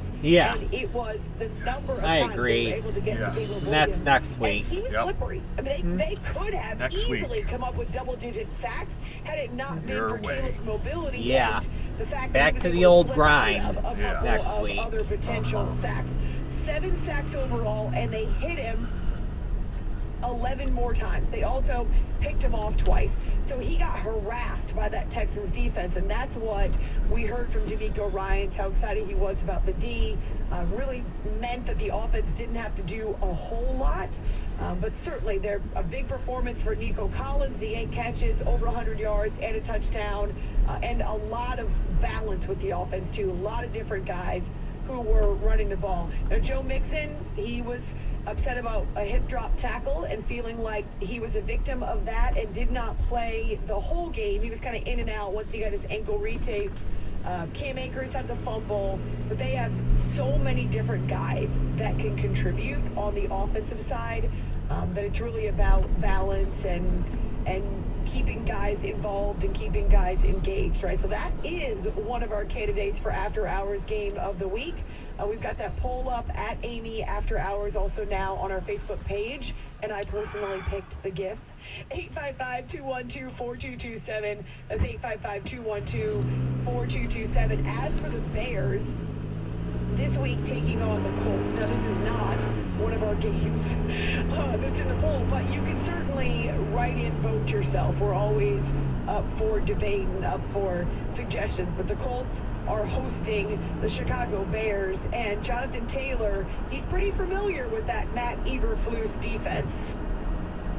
points. Yes. And it was the number of I times agree. they were able to get Yes. to Caleb That's Williams. next week. And he was Yep. slippery. I mean, they could have Next easily week. come up with double-digit sacks had it not been Your for way. Caleb's mobility. Yes. And the fact Back that to he was the able old slip grind out of a couple next of week. other potential sacks. 7 sacks overall, and they hit him 11 more times. They also picked him off twice. So he got harassed by that Texans defense, and that's what we heard from D'Amico Ryans, how excited he was about the D. Really meant that the offense didn't have to do a whole lot, but certainly they're a big performance for Nico Collins, the 8 catches, over 100 yards, and a touchdown, and a lot of balance with the offense, too. A lot of different guys who were running the ball. Now, Joe Mixon, he was upset about a hip drop tackle and feeling like he was a victim of that and did not play the whole game. He was kind of in and out once he got his ankle retaped. Cam Akers had the fumble, but they have so many different guys that can contribute on the offensive side that it's really about balance and keeping guys involved and keeping guys engaged, right? So that is one of our candidates for After Hours Game of the Week. We've got that poll up at Amy After Hours also now on our Facebook page, and I personally picked the gift. 855-212-4227. That's 855-212-4227. As for the Bears, this week taking on the Colts. Now, this is not one of our games that's in the poll, but you can certainly write in, vote yourself. We're always up for debate and up for suggestions, but the Colts are hosting the Chicago Bears, and Jonathan Taylor, he's pretty familiar with that Matt Eberflus defense.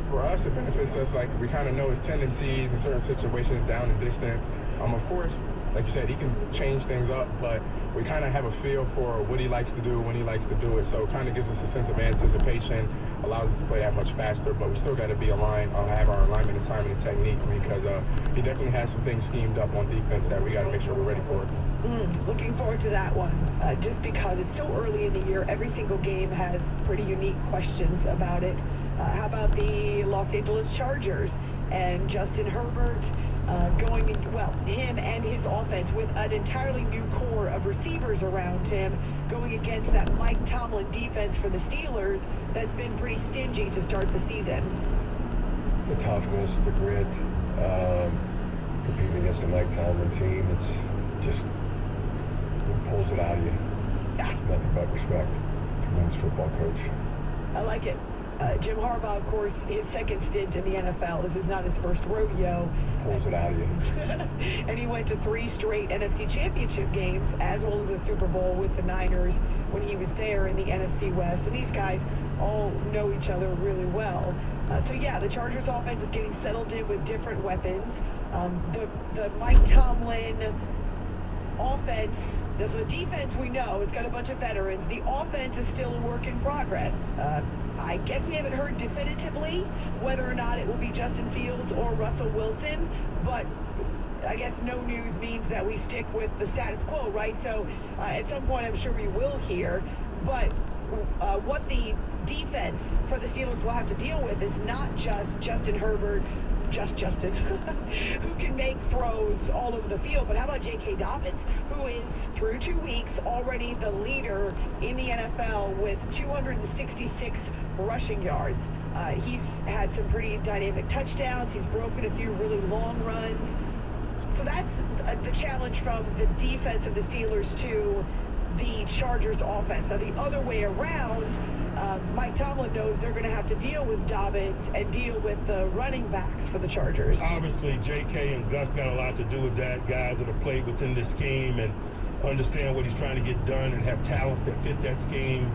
For us, it benefits us, like we kind of know his tendencies in certain situations, down and distance. Of course, like you said, he can change things up, but we kind of have a feel for what he likes to do when he likes to do it. So it kind of gives us a sense of anticipation, allows us to play that much faster, but we still got to be aligned, have our alignment, assignment, and technique, because he definitely has some things schemed up on defense that we got to make sure we're ready for. Looking forward to that one, just because it's so early in the year. Every single game has pretty unique questions about it. How about the Los Angeles Chargers and Justin Herbert going, him and his offense with an entirely new core of receivers around him going against that Mike Tomlin defense for the Steelers that's been pretty stingy to start the season. The toughness, the grit, competing against a Mike Tomlin team, it's just, it pulls it out of you. Nothing but respect. Tremendous football coach. I like it. Jim Harbaugh, of course, his second stint in the NFL. This is not his first rodeo. Pulls it out of you. And he went to 3 straight NFC Championship games, as well as a Super Bowl with the Niners when he was there in the NFC West. And these guys all know each other really well. So, yeah, the Chargers offense is getting settled in with different weapons. The Mike Tomlin offense, the defense we know, it's got a bunch of veterans. The offense is still a work in progress. I guess we haven't heard definitively whether or not it will be Justin Fields or Russell Wilson, but I guess no news means that we stick with the status quo, right? So at some point I'm sure we will hear, but what the defense for the Steelers will have to deal with is not just Justin Herbert, Justin, who can make throws all over the field. But how about J.K. Dobbins, who is, through 2 weeks, already the leader in the NFL with 266 rushing yards. He's had some pretty dynamic touchdowns. He's broken a few really long runs. So that's the challenge from the defense of the Steelers to the Chargers offense. Now, the other way around, Mike Tomlin knows they're going to have to deal with Dobbins and deal with the running backs for the Chargers. Obviously, J.K. and Gus got a lot to do with that. Guys that have played within this scheme and understand what he's trying to get done and have talents that fit that scheme.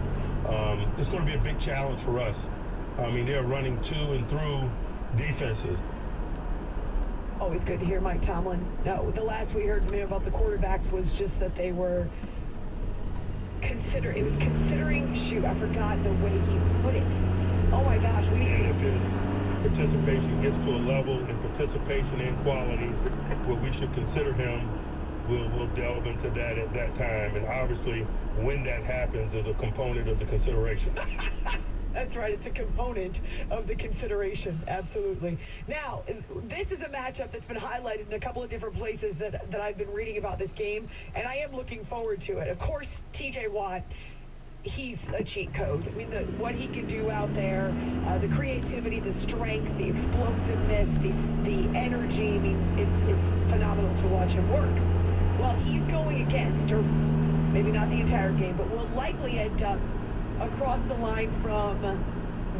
It's going to be a big challenge for us. I mean, they're running to and through defenses. Always good to hear Mike Tomlin. No, the last we heard from him about the quarterbacks was just that they were considering, shoot, I forgot the way he put it. Oh my gosh, we need to. And if his participation gets to a level in participation and quality where we should consider him, we'll delve into that at that time. And obviously, when that happens is a component of the consideration. That's right. It's a component of the consideration. Absolutely. Now, this is a matchup that's been highlighted in a couple of different places that I've been reading about this game, and I am looking forward to it. Of course, TJ Watt, he's a cheat code. I mean, what he can do out there, the creativity, the strength, the explosiveness, the energy. I mean, it's phenomenal to watch him work. Well, he's going against, or maybe not the entire game, but will likely end up across the line from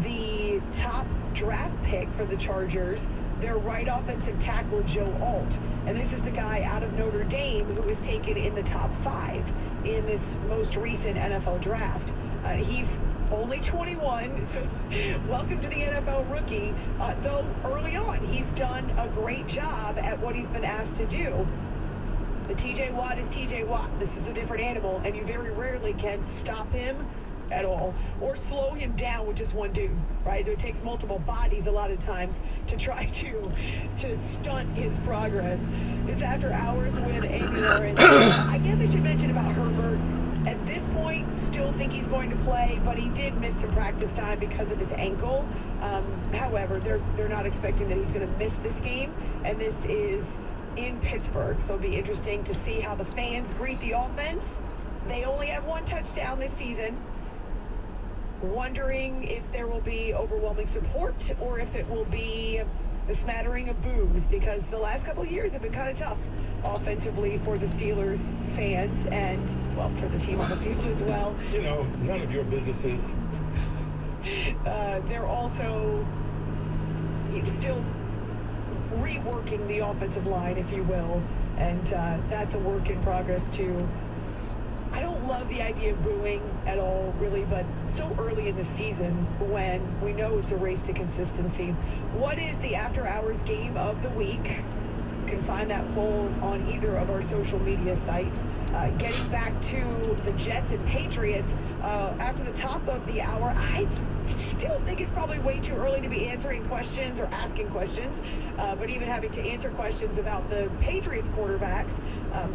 the top draft pick for the Chargers, their right offensive tackle, Joe Alt. And this is the guy out of Notre Dame who was taken in the top 5 in this most recent NFL draft. He's only 21, so welcome to the NFL rookie. Though early on, he's done a great job at what he's been asked to do. The TJ Watt is TJ Watt. This is a different animal, and you very rarely can stop him at all or slow him down with just one dude, right? So it takes multiple bodies a lot of times to try to stunt his progress. It's After Hours with Amy Lawrence. I guess I should mention about Herbert. At this point, still think he's going to play, but he did miss some practice time because of his ankle. However, they're not expecting that he's going to miss this game, and this is in Pittsburgh, so it'll be interesting to see how the fans greet the offense. They only have 1 touchdown this season. Wondering if there will be overwhelming support or if it will be a smattering of boos, because the last couple of years have been kind of tough offensively for the Steelers fans and, well, for the team on the field as well. You know, none of your businesses. They're also still reworking the offensive line, if you will, and that's a work in progress too. I don't love the idea of booing at all, really, but so early in the season when we know it's a race to consistency. What is the After Hours game of the week? You can find that poll on either of our social media sites. Getting back to the Jets and Patriots, after the top of the hour, I still think it's probably way too early to be answering questions or asking questions, but even having to answer questions about the Patriots quarterbacks.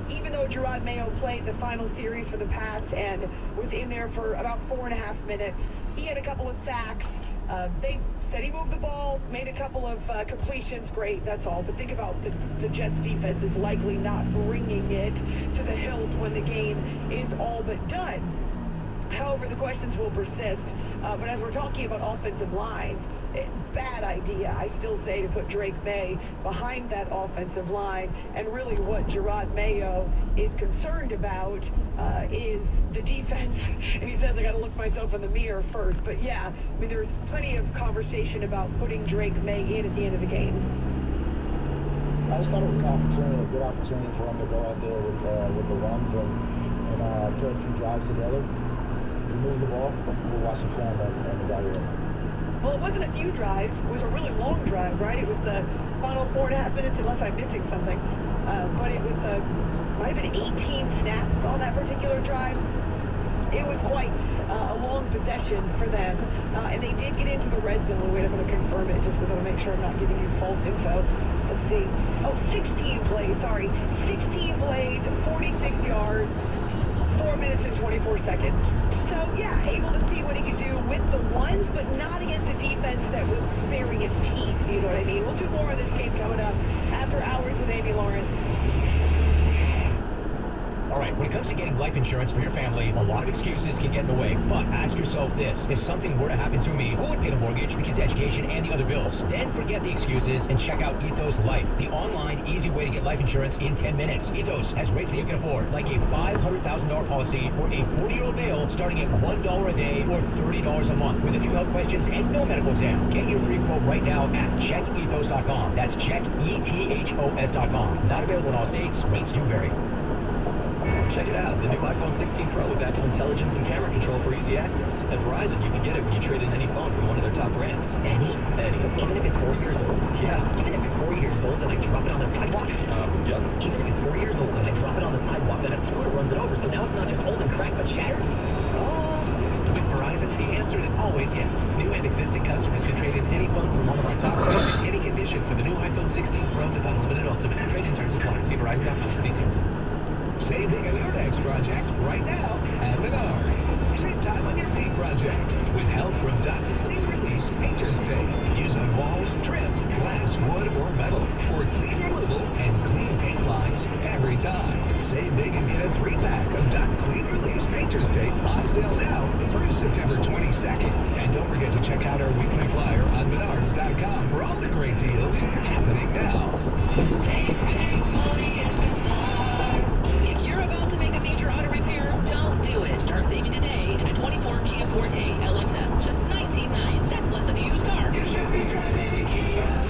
Even though Jerod Mayo played the final series for the Pats and was in there for about 4.5 minutes, he had a couple of sacks. They said he moved the ball, made a couple of completions. Great, that's all. But think about the Jets defense is likely not bringing it to the hilt when the game is all but done. However, the questions will persist. But as we're talking about offensive lines, bad idea, I still say, to put Drake May behind that offensive line. And really what Jerod Mayo is concerned about is the defense. And he says, I got to look myself in the mirror first. But yeah, I mean, there's plenty of conversation about putting Drake May in at the end of the game. I just thought it was an opportunity, a good opportunity for him to go out there with the runs and put a few drives together. We move the ball, we'll watch the film and evaluate it. Well, it wasn't a few drives. It was a really long drive, right? It was the final 4.5 minutes, unless I'm missing something. But it was, might have been 18 snaps on that particular drive. It was quite a long possession for them. And they did get into the red zone. Wait, I'm going to confirm it just because I want to make sure I'm not giving you false info. Let's see. Oh, 16 plays, sorry. 16 plays, 46 yards, 4 minutes and 24 seconds. So, yeah, able to see what he could do with the ones, but not against a defense that was baring its teeth, you know what I mean? We'll do more of this game coming up After Hours with Amy Lawrence. All right, when it comes to getting life insurance for your family, a lot of excuses can get in the way. But ask yourself this: if something were to happen to me, who would pay the mortgage, the kids' education, and the other bills? Then forget the excuses and check out Ethos Life, the online, easy way to get life insurance in 10 minutes. Ethos has rates that you can afford, like a $500,000 policy for a 40-year-old male starting at $1 a day or $30 a month, with a few health questions and no medical exam. Get your free quote right now at checkethos.com. That's checkethos.com. Not available in all states. Rates do vary. Check it out, the new iPhone 16 Pro with Apple Intelligence and camera control for easy access. At Verizon, you can get it when you trade in any phone from one of their top brands. Any? Even if it's 4 years old? Yeah. Even if it's 4 years old and I drop it on the sidewalk? Yep. Even if it's 4 years old and I drop it on the sidewalk, then a scooter runs it over, so now it's not just old and cracked, but shattered? With Verizon, the answer is always yes. New and existing customers can trade in any phone from one of our top brands in any condition for the new iPhone 16 Pro with unlimited ultimate. Trade-in terms apply. See Verizon.com for details. Save big on your next project right now at Menards. Save time on your paint project with help from Duck Clean Release Painter's Tape. Use on walls, trim, glass, wood, or metal for clean removal and clean paint lines every time. Save big and get a 3-pack of Duck Clean Release Painter's Tape on sale now through September 22nd. And don't forget to check out our weekly flyer on Menards.com for all the great deals happening now. Save big money at Menards. If you're about to make a major auto repair, don't do it. Start saving today in a 24 Kia Forte LXS, just $19,900. That's less than a used car. You should be driving a Kia.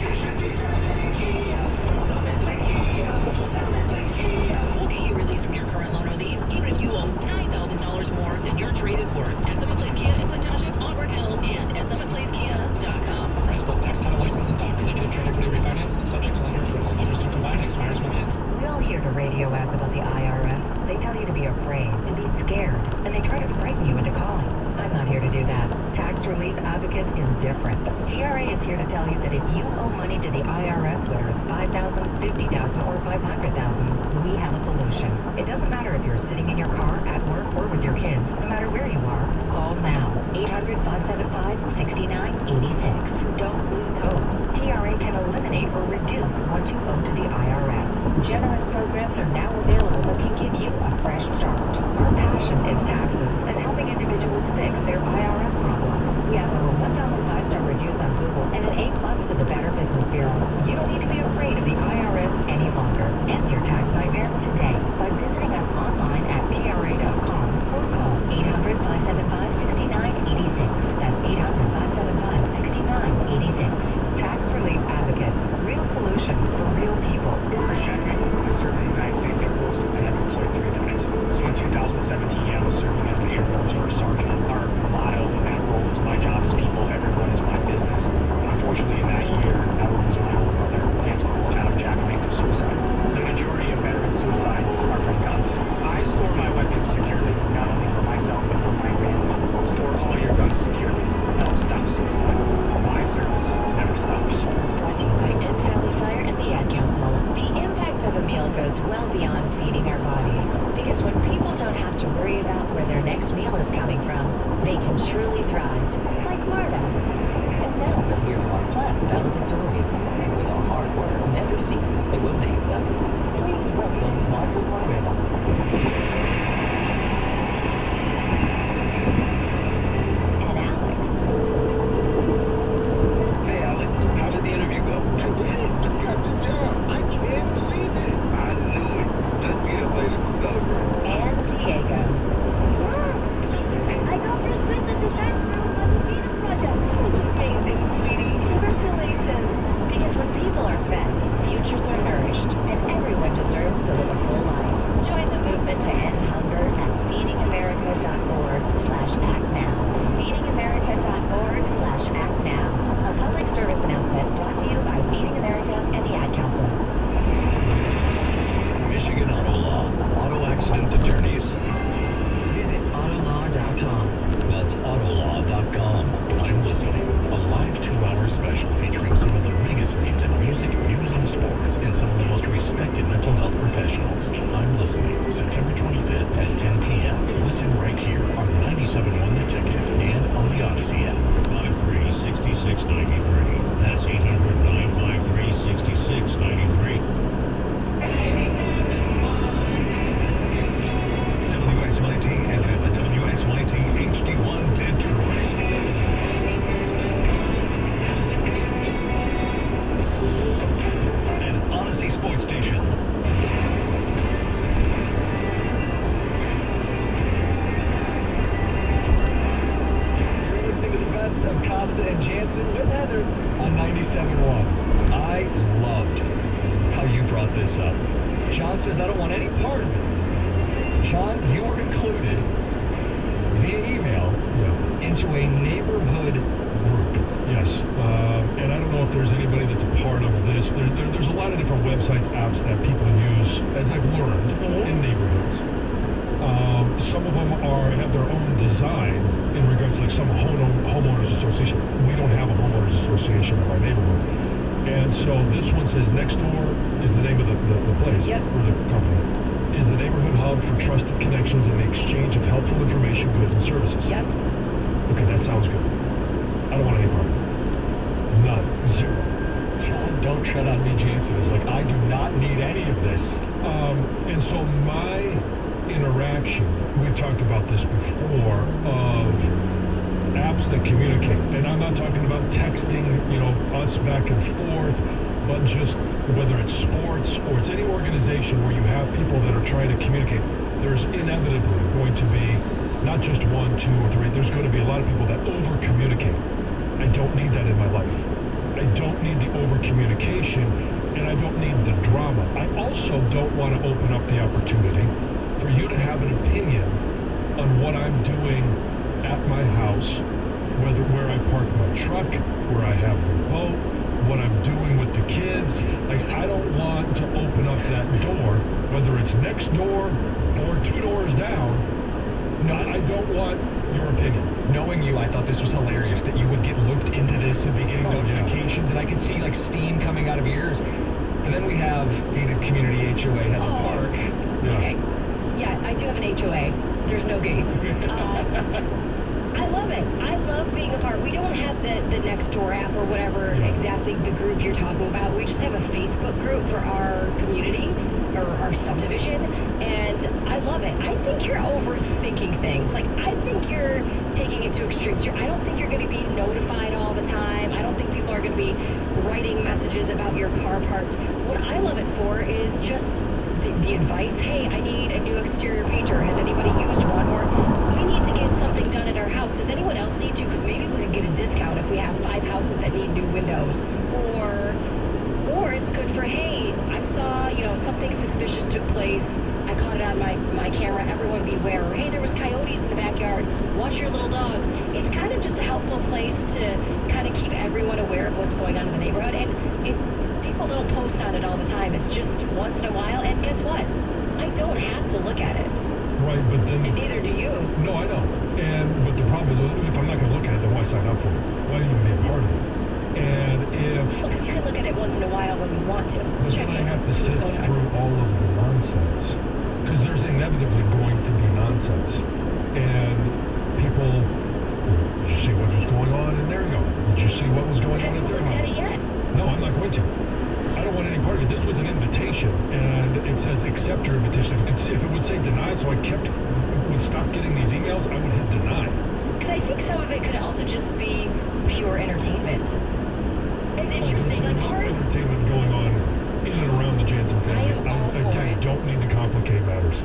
You should be driving a Kia. Summit Place Kia. Summit Place Kia. We'll get you released from your current loan on these, even if you owe $9,000 more than your trade is worth. At Summit Place Kia in Clinton Township, Auburn Hills, and at SummitPlaceKia.com. Price plus tax, title, license, and doc. Negative trade equity refinanced, subject to lender approval. Offers to combine, expires month ends. We all hear the radio ads about the IRS. They tell you to be afraid, to be scared, and they try to frighten you into calling. I'm not here to do that. Tax Relief Advocates is different. TRA is here to tell you that if you owe money to the IRS, whether it's $5,000, $50,000, or $500,000, we have a solution. It doesn't matter if you're sitting in your car, at work, or with your kids. No matter where you are, call now. 800-575-6986. Don't lose hope. TRA can eliminate or reduce what you owe to the IRS. Generous programs are now available that can give you a fresh start. Our passion is taxes and helping individuals fix their IRS problems. We have over 1,000 5-star reviews on Google and an A+ with the Better Business Bureau. You don't need to be afraid of the IRS any longer. End your tax nightmare today by visiting us online at TRA.com or call 800-575-6986. That's 800-575-6986. Tax Relief Advocates. Real solutions for real people. I served in the United States Air Force and I've deployed 3 times. So in 2017, I was serving as an Air Force first sergeant. Our motto in that role is my job is people, everyone is my business. Unfortunately, in that year, I was my older brother, Lance Corporal Adam Jackman, to suicide. The majority of veteran suicides are from guns. I store my weapons securely, not only for myself, but for my family. Store all your guns securely. Help stop suicide. My service never stops. Brought to you by End Valley Fire and the Ad Council. The impact of a meal goes well beyond feeding our bodies. Because when people don't have to worry about where their next meal is coming from, they can truly thrive. Like Marta. And now we're here to our class valedictorian. With our hard work never ceases to amaze us. Please welcome Marta Moreno. And Alex. Hey, Alex. How did the interview go? I did it. I got the job. I can't believe it. I knew it. Let's meet up later to celebrate. And Diego. I got first place at the science fair with my Latina project. It's amazing, sweetie. Congratulations. Because when people are fed, futures are nourished, and everyone deserves to live a full life. Join the movement to end hunger at feedingamerica.org/actnow. Feedingamerica.org/actnow. A public service announcement brought to you by Feeding America and the Ad Council. Michigan Auto Law. Auto accident attorneys. Visit Autolaw.com. That's Autolaw.com. I'm Listening, a live 2-hour special featuring some of the biggest names in music, news, and sports, and some of the most respected mental health professionals. I'm Listening, September 25th at 10 p.m. Listen right here on 97.1 The Ticket and on the Odyssey app. 53-6693. That's 800-953-6693. WXYT FM and WXYT HD1 Detroit. An Odyssey Sports Station. You're listening to the best of Costa and Jansen with Heather on 97.1. I loved how you brought this up. John says, I don't want any part of it. John, you were included via email into a neighborhood group. Yes, and I don't know if there's anybody that's a part of this. There's a lot of different websites, apps that people use, as I've learned, in neighborhoods. Some of them have their own design in regards to like some homeowners association. We don't have a homeowners association in my neighborhood. And so this one says Nextdoor is the name of the place, Yep. or the company, is the neighborhood hub for trusted connections and the exchange of helpful information, goods, and services. Yep. Okay, that sounds good. I don't want any part of it. None. Zero. John, don't tread on me, Jansen. It's like, I do not need any of this. And so my interaction, we've talked about this before, of apps that communicate. And I'm not talking about texting, us back and forth, but just whether it's sports or it's any organization where you have people that are trying to communicate, there's inevitably going to be not just 1, 2, or 3, there's going to be a lot of people that over-communicate. I don't need that in my life. I don't need the over-communication, and I don't need the drama. I also don't want to open up the opportunity for you to have an opinion on what I'm doing at my house, where I park my truck, where I have the boat, what I'm doing with the kids. Like, I don't want to open up that door, whether it's next door or 2 doors down. No, I don't want your opinion. Knowing you, I thought this was hilarious that you would get looped into this and be getting notifications, and I could see like steam coming out of your ears. And then we have gated community HOA at the park. Okay. Yeah, I do have an HOA. There's no gates. I love it. I love being a part. We don't have the Nextdoor app or whatever exactly the group you're talking about. We just have a Facebook group for our community or our subdivision, and I love it. I think you're overthinking things. Like, I think you're taking it to extremes. I don't think you're going to be notified all the time. I don't think people are going to be writing messages about your car parked. What I love it for is just the advice. Hey, I need a new exterior painter. Has anybody used one? Or we need to get something done at our house. Does anyone else need to? Because maybe we can get a discount if we have 5 houses that need new windows. Or it's good for, hey, I saw, something suspicious took place. I caught it on my camera. Everyone beware. Or, hey, there was coyotes in the backyard. Watch your little dogs. It's kind of just a helpful place to kind of keep everyone aware of what's going on in the neighborhood. And people don't post on it all the time. It's just once in a while. And guess what? I don't have to look at it. Right, but then... And neither do you. No, I know. But the problem is, if I'm not going to look at it, then why sign up for it? Why even be a part of it? And if... Well, because you can look at it once in a while when you want to. But then I have to sift through all of the nonsense. Because there's inevitably going to be nonsense. And people... Did you see what was going on in their yard? Did you see what was going on in their house? Have you looked at it yet? No, I'm not going to. I don't want any part of it. This was an invitation, and it says accept your invitation. If it would say denied, so I would stop getting these emails, I would hit deny. Because I think some of it could also just be pure entertainment. It's interesting, like ours. Entertainment going on in and around the Jansen family. I don't need to complicate matters.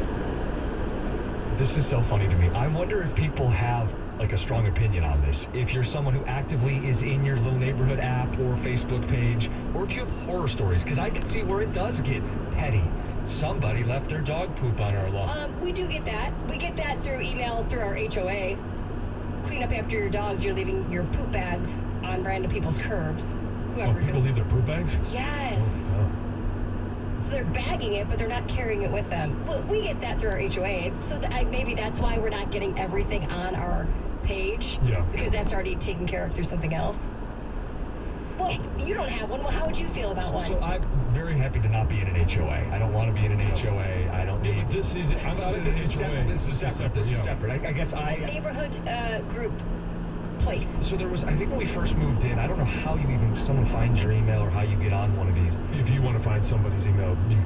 This is so funny to me. I wonder if people have like a strong opinion on this. If you're someone who actively is in your little neighborhood app or Facebook page, or if you have horror stories, because I can see where it does get petty. Somebody left their dog poop on our lawn. We do get that. We get that through email, through our HOA. Clean up after your dogs. You're leaving your poop bags on random people's curbs. People leave their poop bags? Yes. Oh. So they're bagging it, but they're not carrying it with them. Well, we get that through our HOA. So maybe that's why we're not getting everything on our page. Yeah. Because that's already taken care of through something else. Well, you don't have one. Well, how would you feel about one? So I'm very happy to not be in an HOA. I don't want to be in an HOA. I don't need... Yeah, but this is... I'm not in an HOA. This is separate. This is separate. I guess Neighborhood group place. So there was, I think when we first moved in, I don't know how someone finds your email or how you get on one of these. If you want to find somebody's email, you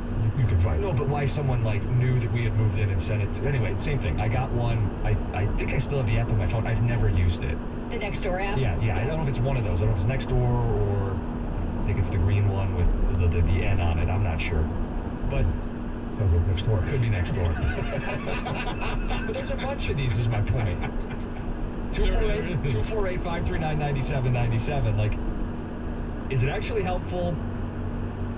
can find it. No, but why someone knew that we had moved in and sent it to... Anyway, same thing. I got one. I think I still have the app on my phone. I've never used it. The Nextdoor app? Yeah. I don't know if it's one of those. I don't know if it's Nextdoor or I think it's the green one with the N on it. I'm not sure. But... Sounds like Nextdoor. Could be Nextdoor. But there's a bunch of these is my point. 248-539-9797. Like, is it actually helpful?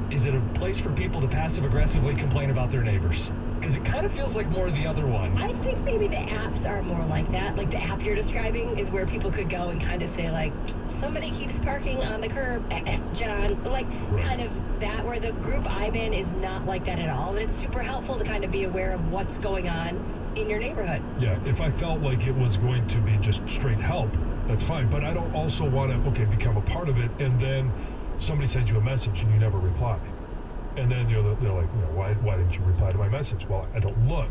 Is it a place for people to passive-aggressively complain about their neighbors? Because it kind of feels like more of the other one. I think maybe the apps are more like that. Like the app you're describing is where people could go and kind of say, like, somebody keeps parking on the curb, John. Like, kind of that, where the group I'm in is not like that at all. And it's super helpful to kind of be aware of what's going on in your neighborhood. Yeah, if I felt like it was going to be just straight help, that's fine. But I don't also want to, become a part of it and then somebody sends you a message and you never reply. And then they're like, why didn't you reply to my message? Well, I don't look.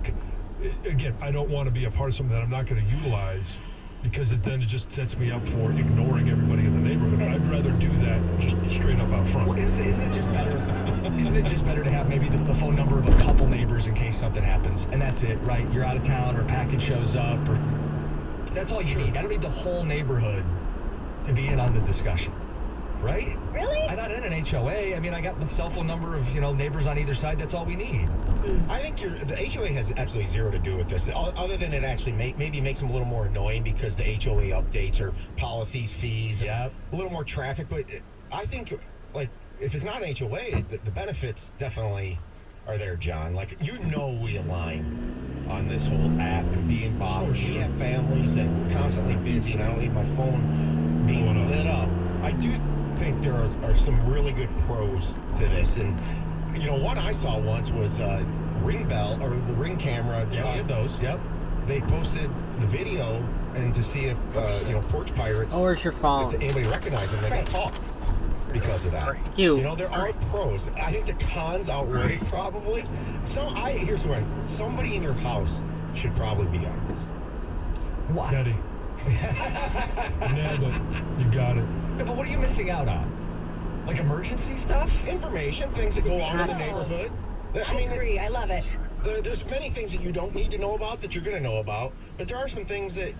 Again, I don't want to be a part of something that I'm not going to utilize, because it just sets me up for ignoring everybody in the neighborhood. I'd rather do that just straight up out front. Well, isn't it just better? Isn't it just better to have maybe the phone number of a couple neighbors in case something happens, and that's it, right? You're out of town, or a package shows up, or that's all you need. I don't need the whole neighborhood to be in on the discussion, right? Really? I'm not in an HOA. I mean, I got the cell phone number of neighbors on either side. That's all we need. I think the HOA has absolutely zero to do with this, other than it actually maybe makes them a little more annoying because the HOA updates or policies, fees, a little more traffic. But I think, like, if it's not an HOA, the benefits definitely are there, John. Like, we align on this whole app and being bothered. We have families that are constantly busy, and I don't need my phone being lit up. I do think there are some really good pros to this, and one I saw once was Ring Bell, or the Ring camera. Yeah, we have those. Yep. They posted the video, and to see if porch pirates. Oh, where's your phone? If anybody recognized them, they got caught because of that. There are pros. I think the cons outweigh probably. Here's one. Somebody in your house should probably be on this. Why? Teddy. Nailed it. You got it. Yeah, but what are you missing out on? Like emergency stuff? Information, things that go on in the neighborhood. I agree. I love it. There's many things that you don't need to know about that you're going to know about, but there are some things that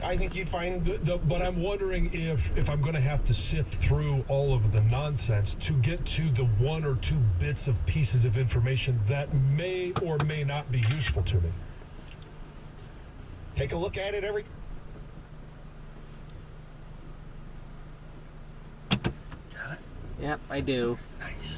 I think you'd find. But I'm wondering if I'm going to have to sift through all of the nonsense to get to the one or two bits of pieces of information that may or may not be useful to me. Take a look at it every. Yep, I do. Nice.